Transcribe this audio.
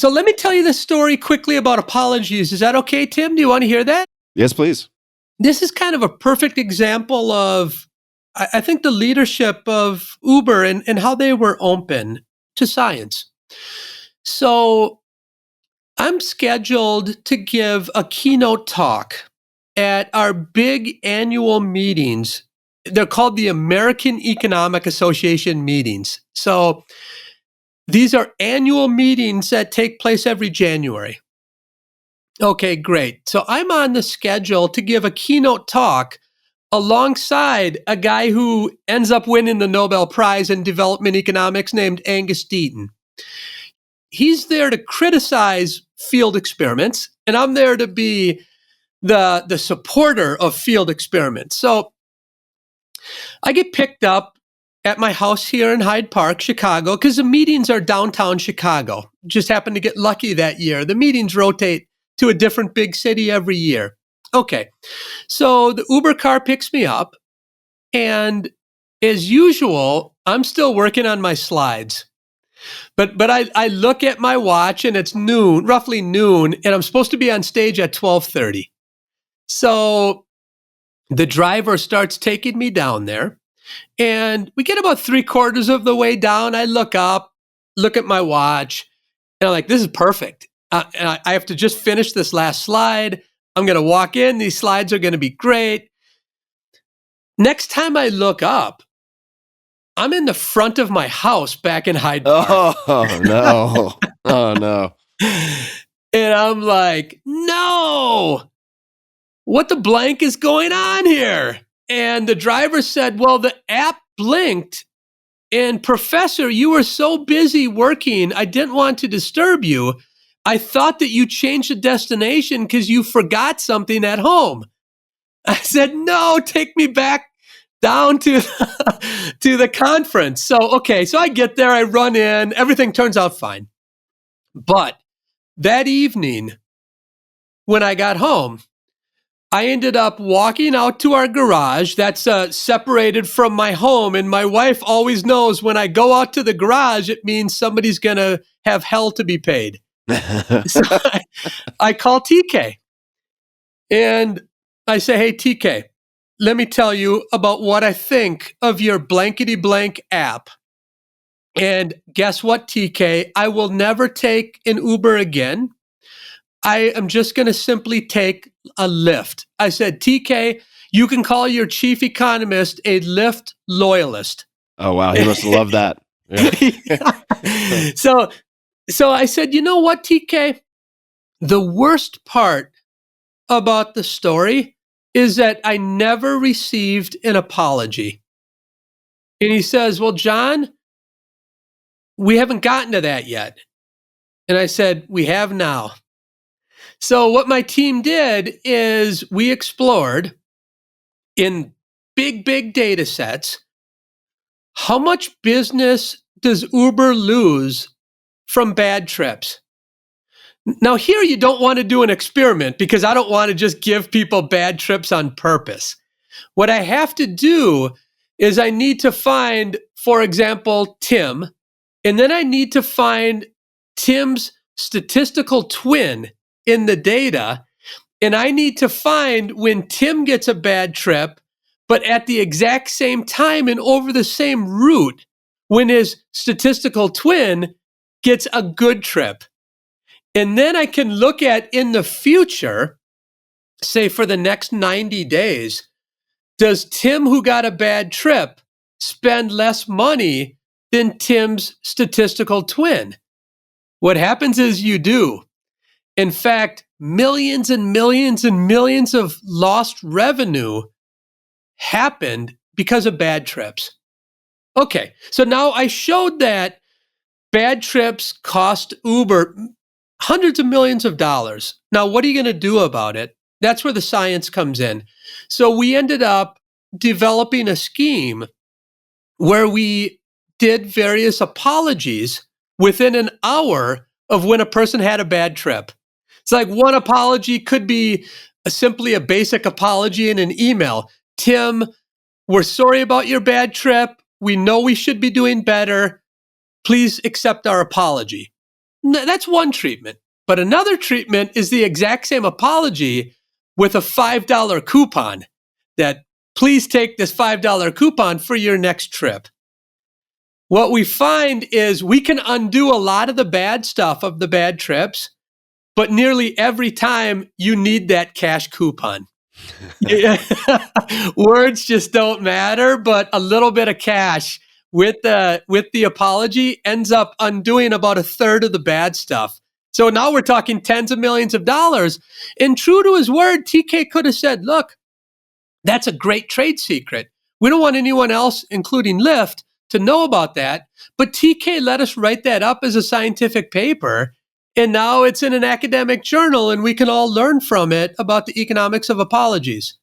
So let me tell you the story quickly about apologies. Is that okay, Tim? Do you want to hear that? Yes, please. This is kind of a perfect example of, I think, the leadership of Uber and how they were open to science. So I'm scheduled to give a keynote talk at our big annual meetings. They're called the American Economic Association meetings. So these are annual meetings that take place every January. Okay, great. So I'm on the schedule to give a keynote talk alongside a guy who ends up winning the Nobel Prize in development economics named Angus Deaton. He's there to criticize field experiments, and I'm there to be the supporter of field experiments. So I get picked up at my house here in Hyde Park, Chicago, because the meetings are downtown Chicago. Just happened to get lucky that year. The meetings rotate to a different big city every year. Okay, so the Uber car picks me up, and as usual, I'm still working on my slides. But I look at my watch and it's noon, roughly noon, and I'm supposed to be on stage at 12:30. So the driver starts taking me down there, and we get about 3/4 of the way down. I look up, look at my watch, and I'm like, this is perfect. And I have to just finish this last slide. I'm going to walk in. These slides are going to be great. Next time I look up, I'm in the front of my house back in Hyde Park. Oh, no. Oh, no. And I'm like, no, what the blank is going on here? And the driver said, well, the app blinked. And Professor, you were so busy working, I didn't want to disturb you. I thought that you changed the destination because you forgot something at home. I said, no, take me back down to the conference. So I get there, I run in, everything turns out fine. But that evening, when I got home, I ended up walking out to our garage that's separated from my home. And my wife always knows when I go out to the garage, it means somebody's going to have hell to be paid. So I call TK and I say, hey, TK, let me tell you about what I think of your blankety blank app. And guess what, TK? I will never take an Uber again. I am just going to simply take a Lyft. I said, TK, you can call your chief economist a Lyft loyalist. Oh, wow. He must love that. Yeah. So I said, you know what, TK? The worst part about the story is that I never received an apology. And he says, well, John, we haven't gotten to that yet. And I said, we have now. So what my team did is we explored in big data sets, how much business does Uber lose from bad trips? Now here you don't want to do an experiment because I don't want to just give people bad trips on purpose. What I have to do is I need to find, for example, Tim, and then I need to find Tim's statistical twin in the data, and I need to find when Tim gets a bad trip, but at the exact same time and over the same route, when his statistical twin gets a good trip. And then I can look at in the future, say for the next 90 days, does Tim who got a bad trip spend less money than Tim's statistical twin? What happens is you do. In fact, millions and millions and millions of lost revenue happened because of bad trips. Okay, so now I showed that bad trips cost Uber hundreds of millions of dollars. Now, what are you going to do about it? That's where the science comes in. So we ended up developing a scheme where we did various apologies within an hour of when a person had a bad trip. It's like one apology could be simply a basic apology in an email. Tim, we're sorry about your bad trip. We know we should be doing better. Please accept our apology. That's one treatment. But another treatment is the exact same apology with a $5 coupon that please take this $5 coupon for your next trip. What we find is we can undo a lot of the bad stuff of the bad trips, but nearly every time you need that cash coupon. Words just don't matter, but a little bit of cash with the apology ends up undoing about a third of the bad stuff. So now we're talking tens of millions of dollars. And true to his word, TK could have said, look, that's a great trade secret. We don't want anyone else, including Lyft, to know about that. But TK let us write that up as a scientific paper. And now it's in an academic journal and we can all learn from it about the economics of apologies.